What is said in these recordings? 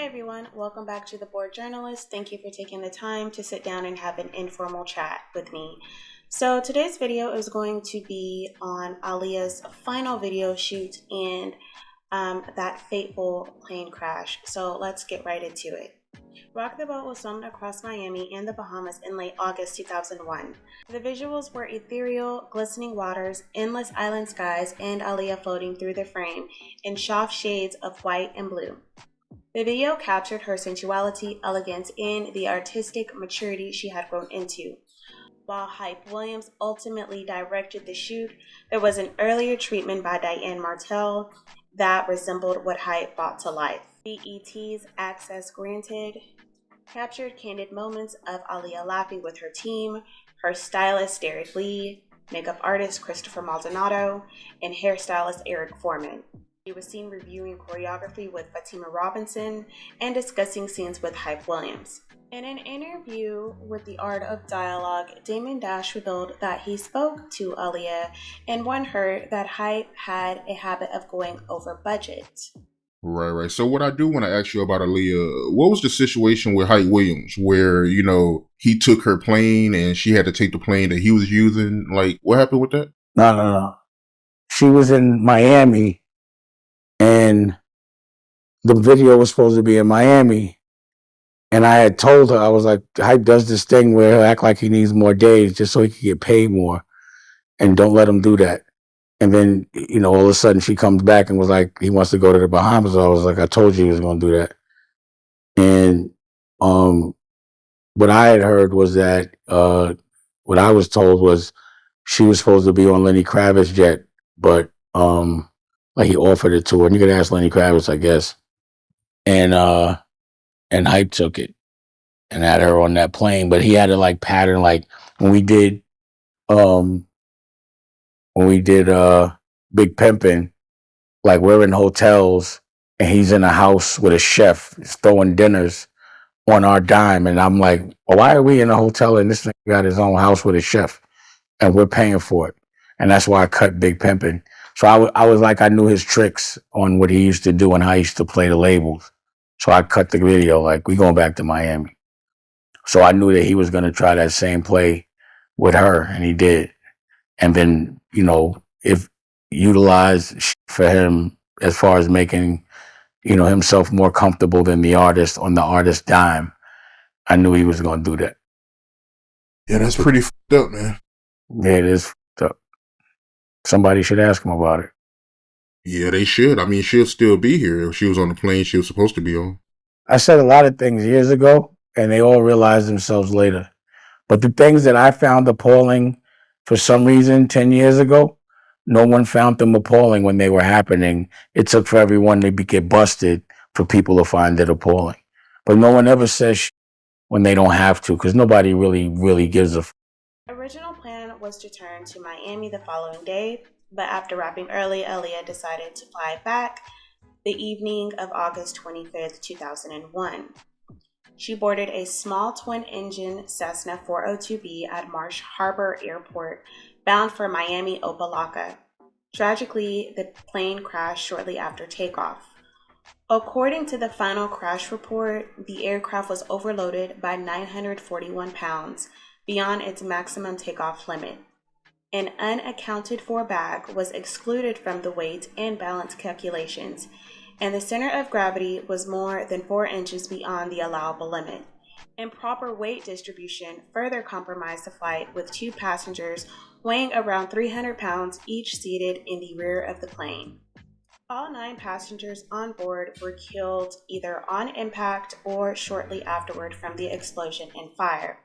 everyone, welcome back to The Bored Journalist. Thank you for taking the time to sit down and have an informal chat with me. So today's video is going to be on Aaliyah's final video shoot and that fateful plane crash. So let's get right into it. Rock the Boat was filmed across Miami and the Bahamas in late August 2001. The visuals were ethereal, glistening waters, endless island skies, and Aaliyah floating through the frame in soft shades of white and blue. The video captured her sensuality, elegance, and the artistic maturity she had grown into. While Hype Williams ultimately directed the shoot, there was an earlier treatment by Diane Martel that resembled what Hype brought to life. BET's Access Granted captured candid moments of Aaliyah laughing with her team, her stylist Derek Lee, makeup artist Christopher Maldonado, and hairstylist Eric Foreman. She was seen reviewing choreography with Fatima Robinson and discussing scenes with Hype Williams. In an interview with The Art of Dialogue, Damon Dash revealed that he spoke to Aaliyah and warned her that Hype had a habit of going over budget. Right. So what I do want to ask you about Aaliyah, what was the situation with Hype Williams where, he took her plane and she had to take the plane that he was using? Like, what happened with that? No. She was in Miami and the video was supposed to be in Miami. And I had told her, I was like, Hype does this thing where he'll act like he needs more days just so he can get paid more. And don't let him do that. And then, all of a sudden she comes back and was like, he wants to go to the Bahamas. I was like, I told you he was going to do that. And what I had heard was that, what I was told was she was supposed to be on Lenny Kravitz's jet, but like he offered it to her. And you could ask Lenny Kravitz, I guess. And Hype took it and had her on that plane. But he had to like pattern, like when we did Big Pimpin', like we're in hotels and he's in a house with a chef throwing dinners on our dime. And I'm like, well, why are we in a hotel and this nigga got his own house with a chef and we're paying for it? And that's why I cut Big Pimpin'. So I was like, I knew his tricks on what he used to do and how he used to play the labels. So I cut the video, like, we going back to Miami. So I knew that he was going to try that same play with her, and he did. And then, if utilized for him as far as making, himself more comfortable than the artist on the artist's dime, I knew he was going to do that. Yeah, that's pretty fucked up, man. Yeah, it is fucked up. Somebody should ask him about it. Yeah, they should. I mean, she'll still be here. If she was on the plane she was supposed to be on. I said a lot of things years ago, and they all realized themselves later. But the things that I found appalling for some reason 10 years ago, no one found them appalling when they were happening. It took for everyone to get busted for people to find it appalling. But no one ever says when they don't have to, because nobody really gives a f***. Original plan was to turn to Miami the following day, but after wrapping early, Aaliyah decided to fly back the evening of August 25th, 2001. She boarded a small twin-engine Cessna 402B at Marsh Harbour Airport, bound for Miami Opa-locka. Tragically, the plane crashed shortly after takeoff. According to the final crash report, the aircraft was overloaded by 941 pounds, beyond its maximum takeoff limit. An unaccounted for bag was excluded from the weight and balance calculations, and the center of gravity was more than 4 inches beyond the allowable limit. Improper weight distribution further compromised the flight, with 2 passengers weighing around 300 pounds each seated in the rear of the plane. All 9 passengers on board were killed either on impact or shortly afterward from the explosion and fire.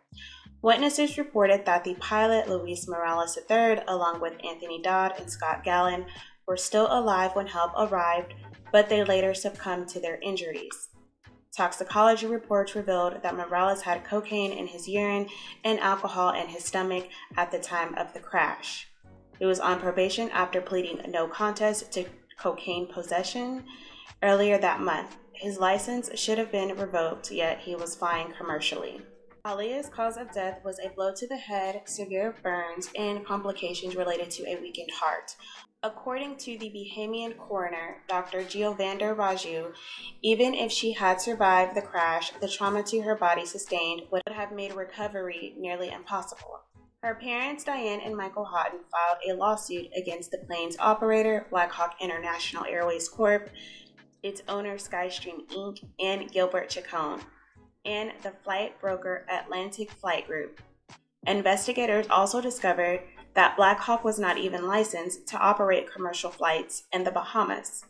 Witnesses reported that the pilot, Luis Morales III, along with Anthony Dodd and Scott Gallen, were still alive when help arrived, but they later succumbed to their injuries. Toxicology reports revealed that Morales had cocaine in his urine and alcohol in his stomach at the time of the crash. He was on probation after pleading no contest to cocaine possession earlier that month. His license should have been revoked, yet he was flying commercially. Aaliyah's cause of death was a blow to the head, severe burns, and complications related to a weakened heart. According to the Bahamian coroner, Dr. Giovanni Raju, even if she had survived the crash, the trauma to her body sustained would have made recovery nearly impossible. Her parents, Diane and Michael Houghton, filed a lawsuit against the plane's operator, Black Hawk International Airways Corp., its owner, Skystream Inc., and Gilbert Chacon, and the flight broker Atlantic Flight Group. Investigators also discovered that Black Hawk was not even licensed to operate commercial flights in the Bahamas.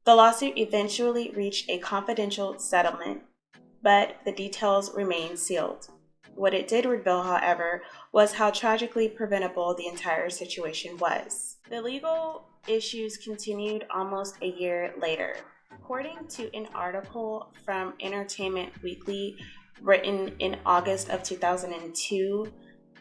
The lawsuit eventually reached a confidential settlement, but the details remain sealed. What it did reveal, however, was how tragically preventable the entire situation was. The legal issues continued almost a year later. According to an article from Entertainment Weekly written in August of 2002,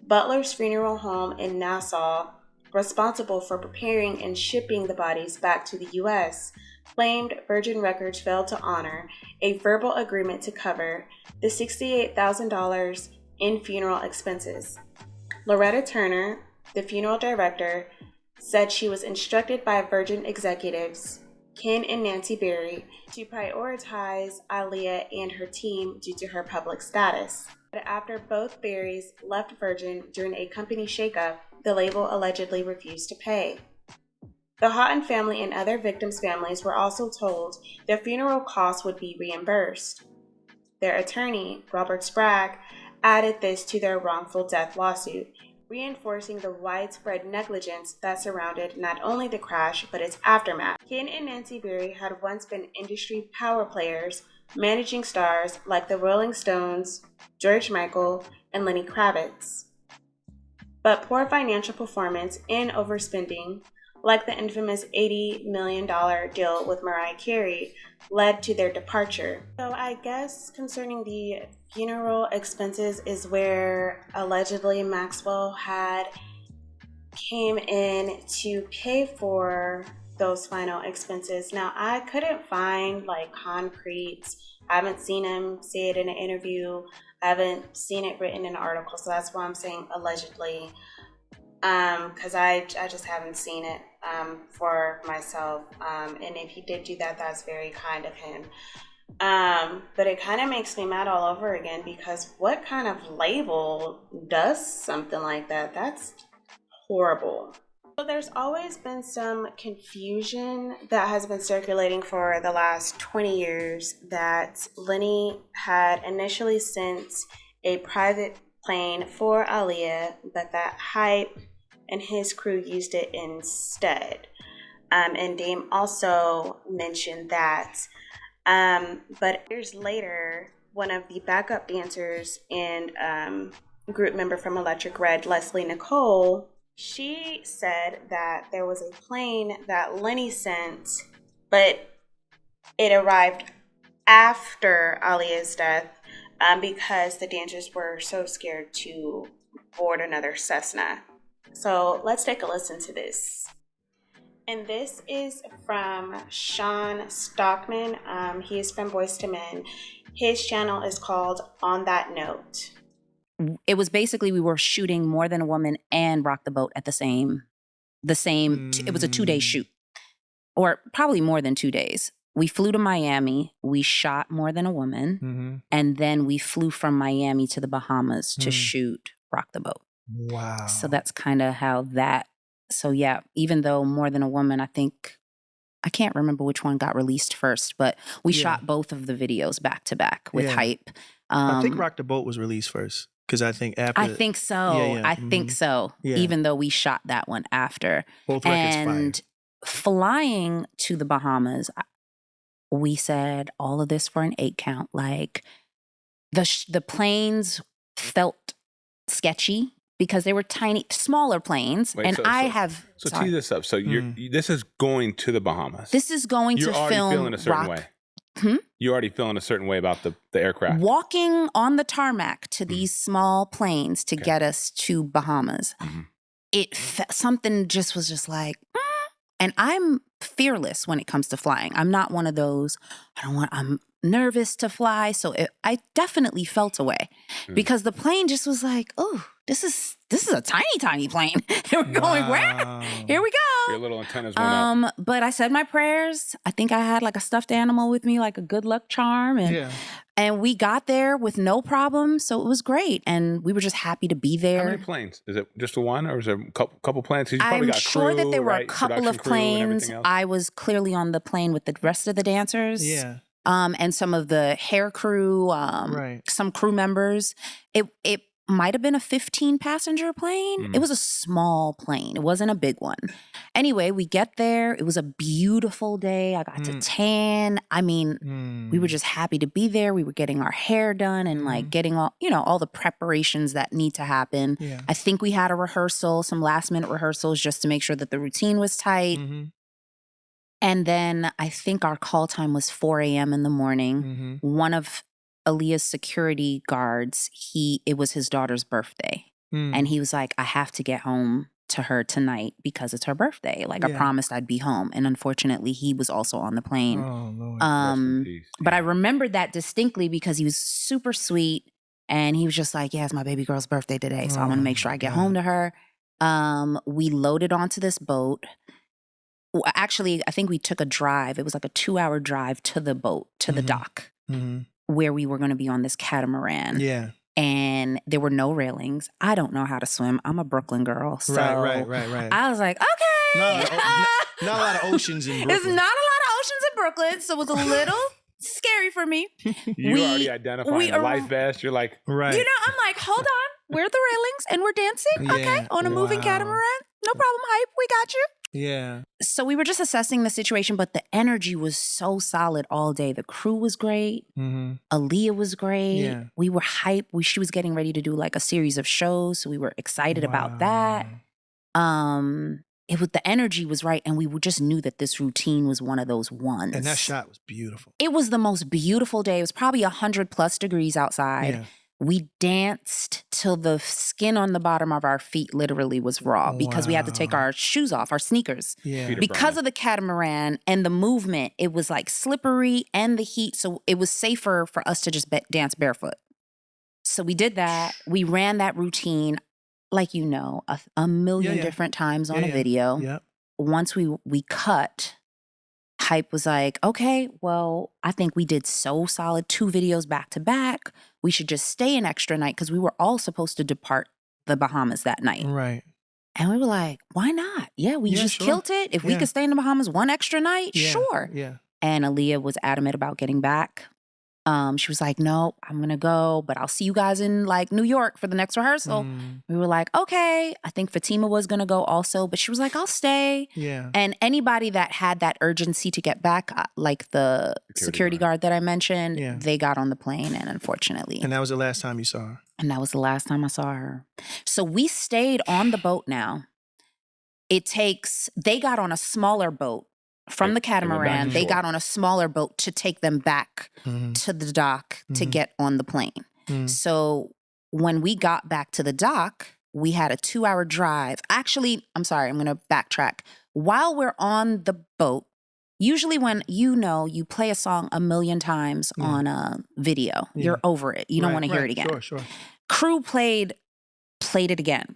Butler's funeral home in Nassau, responsible for preparing and shipping the bodies back to the U.S., claimed Virgin Records failed to honor a verbal agreement to cover the $68,000 in funeral expenses. Loretta Turner, the funeral director, said she was instructed by Virgin executives Ken and Nancy Berry to prioritize Aaliyah and her team due to her public status. But after both Berrys left Virgin during a company shakeup, the label allegedly refused to pay. The Houghton family and other victims' families were also told their funeral costs would be reimbursed. Their attorney, Robert Spragg, added this to their wrongful death lawsuit, reinforcing the widespread negligence that surrounded not only the crash but its aftermath. Ken and Nancy Berry had once been industry power players, managing stars like the Rolling Stones, George Michael, and Lenny Kravitz. But poor financial performance and overspending, like the infamous $80 million deal with Mariah Carey, led to their departure. So I guess concerning the funeral expenses is where allegedly Maxwell had came in to pay for those final expenses. Now, I couldn't find concrete. I haven't seen him say it in an interview. I haven't seen it written in an article, so that's why I'm saying allegedly. Because I just haven't seen it for myself. And if he did do that, that's very kind of him. But it kind of makes me mad all over again, because what kind of label does something like that? That's horrible. So there's always been some confusion that has been circulating for the last 20 years that Lenny had initially sent a private plane for Aaliyah, but that Hype and his crew used it instead. And Dame also mentioned that. But years later, one of the backup dancers and group member from Electric Red, Leslie Nicole, she said that there was a plane that Lenny sent, but it arrived after Aaliyah's death because the dancers were so scared to board another Cessna. So let's take a listen to this. And this is from Sean Stockman. He is from Boyz II Men. His channel is called On That Note. It was basically we were shooting More Than a Woman and Rock the Boat at the same. It was a 2-day shoot, or probably more than 2 days. We flew to Miami. We shot More Than a Woman, and then we flew from Miami to the Bahamas to shoot Rock the Boat. Wow. So that's kind of how that. So yeah, even though More Than a Woman, I can't remember which one got released first, but we shot both of the videos back to back with Hype. I think Rock the Boat was released first, because I think after. I think so. I think so. Yeah. Even though we shot that one after. Both records and flying to the Bahamas, we said all of this for an 8 count. Like the planes felt sketchy, because they were tiny, smaller planes. Wait, So tee this up. So this is going to the Bahamas. This is going to film. You're already feeling a certain way. You're already feeling a certain way about the aircraft. Walking on the tarmac to these small planes to get us to Bahamas. Something just was just like, and I'm fearless when it comes to flying. I'm not one of those, I'm nervous to fly. So I definitely felt away because the plane just was like, oh, this is a tiny plane. We're going where? Here we go. Your little antennas went up. But I said my prayers. I think I had like a stuffed animal with me, like a good luck charm. And we got there with no problem. So it was great. And we were just happy to be there. How many planes? Is it just the one or is there a couple planes? You probably I'm got sure crew, that there were right? a couple Production of crew and planes. everything else? I was clearly on the plane with the rest of the dancers. Yeah. And some of the hair crew, some crew members. It might have been a 15-passenger plane. It was a small plane. It wasn't a big one. Anyway, we get there. It was a beautiful day. I got to tan. I mean, we were just happy to be there. We were getting our hair done and like getting all the preparations that need to happen. Yeah. I think we had a rehearsal, some last-minute rehearsals just to make sure that the routine was tight. And then I think our call time was 4 a.m. in the morning. One of Aaliyah's security guards, it was his daughter's birthday. And he was like, I have to get home to her tonight because it's her birthday. Like I promised I'd be home. And unfortunately, he was also on the plane. Oh, Lord. Rest in peace. But I remembered that distinctly because he was super sweet. And he was just like, yeah, it's my baby girl's birthday today. So I want to make sure I get home to her. We loaded onto this boat. Actually, I think we took a drive. It was like a 2-hour drive to the boat, to the dock, where we were going to be on this catamaran. Yeah. And there were no railings. I don't know how to swim. I'm a Brooklyn girl. So Right. I was like, okay. Not a lot of oceans in Brooklyn. There's not a lot of oceans in Brooklyn, so it was a little scary for me. You already identifying a life vest. You're like, right. You know, I'm like, hold on. We're at the railings and we're dancing. Okay. On a moving catamaran. No problem, hype. We got you. Yeah. So we were just assessing the situation, but the energy was so solid all day. The crew was great. Aaliyah was great. Yeah. We were hyped. She was getting ready to do like a series of shows, so we were excited about that. The energy was right, and we just knew that this routine was one of those ones. And that shot was beautiful. It was the most beautiful day. It was probably 100+ degrees outside. Yeah. We danced till the skin on the bottom of our feet literally was raw because we had to take our shoes off, our sneakers. Yeah. Because of the catamaran and the movement, it was like slippery and the heat. So it was safer for us to just dance barefoot. So we did that. We ran that routine, like you know, a million different times on a video. Yep. Once we cut, Hype was like, okay, well, I think we did so solid 2 videos back to back. We should just stay an extra night because we were all supposed to depart the Bahamas that night. Right. And we were like, why not? Yeah, we just killed it. If we could stay in the Bahamas one extra night, sure. Yeah. And Aaliyah was adamant about getting back. She was like, no, I'm going to go, but I'll see you guys in like New York for the next rehearsal. We were like, okay. I think Fatima was going to go also, but she was like, I'll stay. Yeah. And anybody that had that urgency to get back, like the security guard that I mentioned, they got on the plane and unfortunately. And that was the last time you saw her? And that was the last time I saw her. So we stayed on the boat now. They got on a smaller boat. From the catamaran, they got on a smaller boat to take them back to the dock to get on the plane. So when we got back to the dock, we had a 2-hour drive. Actually, I'm sorry, I'm going to backtrack. While we're on the boat, usually when you play a song a million times on a video, you're over it. You don't want to hear it again. Sure. Crew played it again.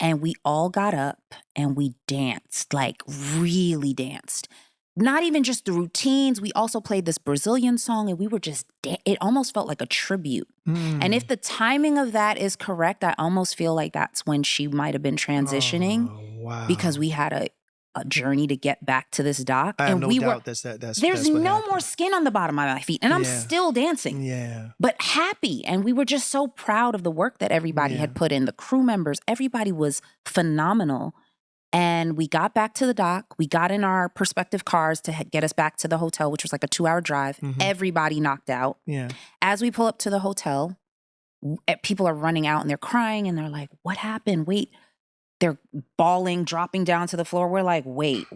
And we all got up and we danced, like really danced. Not even just the routines. We also played this Brazilian song and we were just, it almost felt like a tribute. And if the timing of that is correct, I almost feel like that's when she might have been transitioning. Oh, wow. Because we had a journey to get back to this dock. I have and no doubt that's there's what no happened. more skin on the bottom of my feet. And I'm still dancing. Yeah. But happy. And we were just so proud of the work that everybody had put in. The crew members, everybody was phenomenal. And we got back to the dock. We got in our respective cars to get us back to the hotel, which was like a 2-hour drive. Everybody knocked out. Yeah. As we pull up to the hotel, people are running out and they're crying and they're like, what happened? Wait. They're bawling, dropping down to the floor. We're like, wait,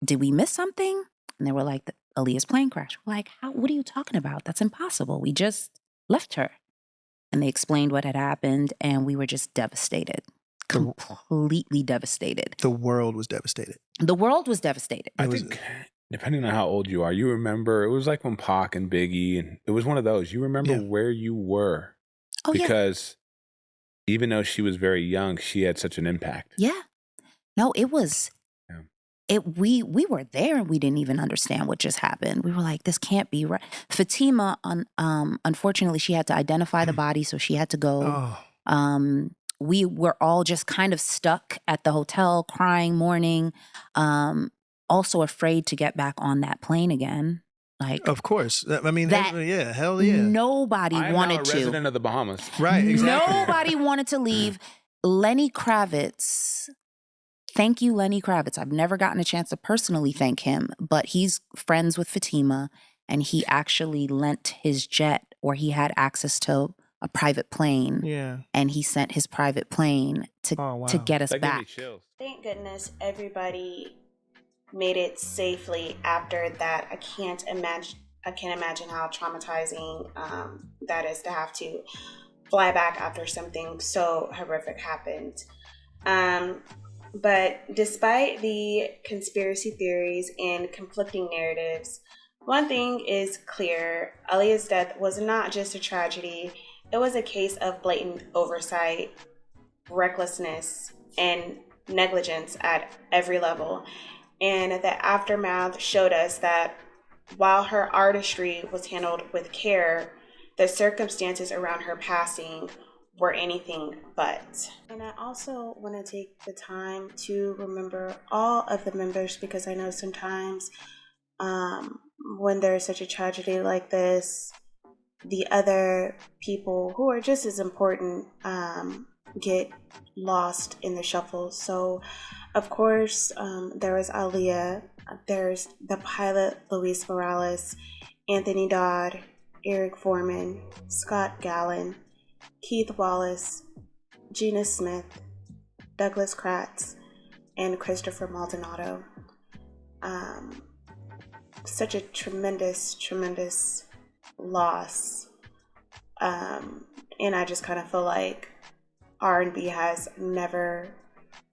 did we miss something? And they were like, Aaliyah's plane crashed. We're like, what are you talking about? That's impossible. We just left her. And they explained what had happened and we were just devastated. Completely devastated. The world was devastated. The world was devastated. I think depending on how old you are, you remember, it was like when Pac and Biggie, and it was one of those, you remember where you were. Oh, because even though she was very young, she had such an impact. Yeah. No, it was, we were there and we didn't even understand what just happened. We were like, this can't be right. Fatima, unfortunately, she had to identify the body, so she had to go. We were all just kind of stuck at the hotel, crying, mourning, also afraid to get back on that plane again. Like, of course. I mean, hell yeah. Nobody I am wanted now a to. resident of the Bahamas. Right, exactly. Nobody wanted to leave. Lenny Kravitz. Thank you, Lenny Kravitz. I've never gotten a chance to personally thank him, but he's friends with Fatima, and he actually lent his jet, or he had access to a private plane. Yeah. And he sent his private plane to get us that back. Gave me chills. Thank goodness everybody made it safely after that. I can't imagine how traumatizing that is to have to fly back after something so horrific happened. But despite the conspiracy theories and conflicting narratives, one thing is clear: Aaliyah's death was not just a tragedy, it was a case of blatant oversight, recklessness, and negligence at every level. And the aftermath showed us that while her artistry was handled with care, the circumstances around her passing were anything but. And I also want to take the time to remember all of the members, because I know sometimes when there's such a tragedy like this, the other people who are just as important get lost in the shuffle. So, of course, there was Aaliyah, there's the pilot Luis Morales, Anthony Dodd, Eric Foreman, Scott Gallen, Keith Wallace, Gina Smith, Douglas Kratz, and Christopher Maldonado. Such a tremendous, tremendous loss. And I just kind of feel like R&B has never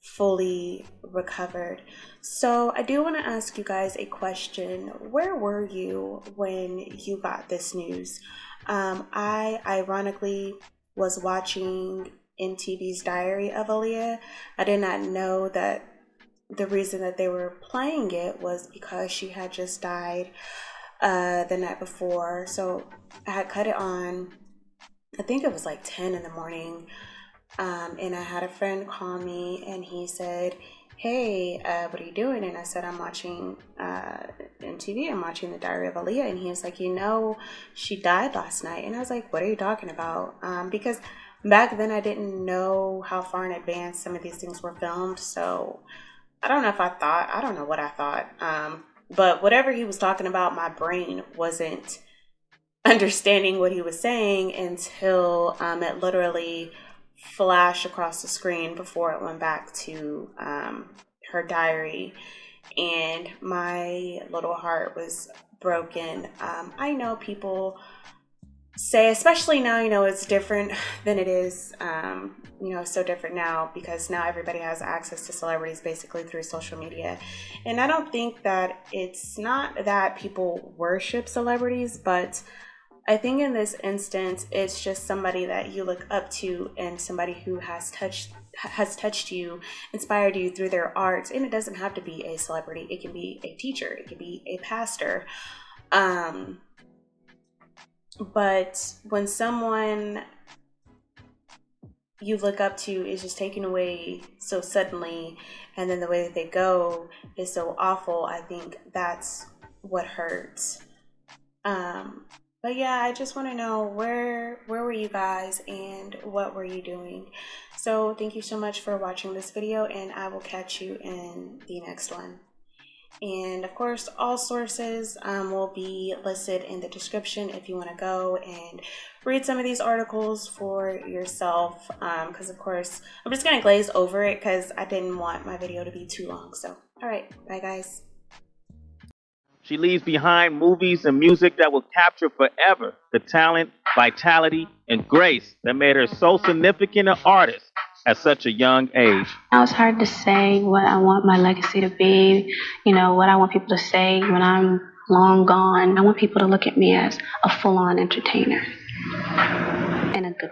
fully recovered. So I do want to ask you guys a question. Where were you when you got this news? I ironically was watching MTV's Diary of Aaliyah. I did not know that the reason that they were playing it was because she had just died the night before. So I had cut it on, I think it was like 10 in the morning. And I had a friend call me and he said, hey, what are you doing? And I said, I'm watching MTV. I'm watching the Diary of Aaliyah. And he was like, she died last night. And I was like, what are you talking about? Because back then I didn't know how far in advance some of these things were filmed. So I don't know what I thought. But whatever he was talking about, my brain wasn't understanding what he was saying until it literally flashed across the screen before it went back to her diary, and my little heart was broken. I know people say, especially now, it's different than it is, so different now because now everybody has access to celebrities basically through social media. And I don't think that it's not that people worship celebrities, but I think in this instance, it's just somebody that you look up to and somebody who has touched you, inspired you through their art. And it doesn't have to be a celebrity. It can be a teacher. It can be a pastor. But when someone you look up to is just taken away so suddenly, and then the way that they go is so awful, I think that's what hurts. But yeah, I just want to know where were you guys and what were you doing? So thank you so much for watching this video, and I will catch you in the next one. And of course, all sources will be listed in the description if you want to go and read some of these articles for yourself. Because of course, I'm just going to glaze over it because I didn't want my video to be too long. So, all right, bye guys. She leaves behind movies and music that will capture forever the talent, vitality, and grace that made her so significant an artist, at such a young age. Now it's hard to say what I want my legacy to be, what I want people to say when I'm long gone. I want people to look at me as a full-on entertainer and a good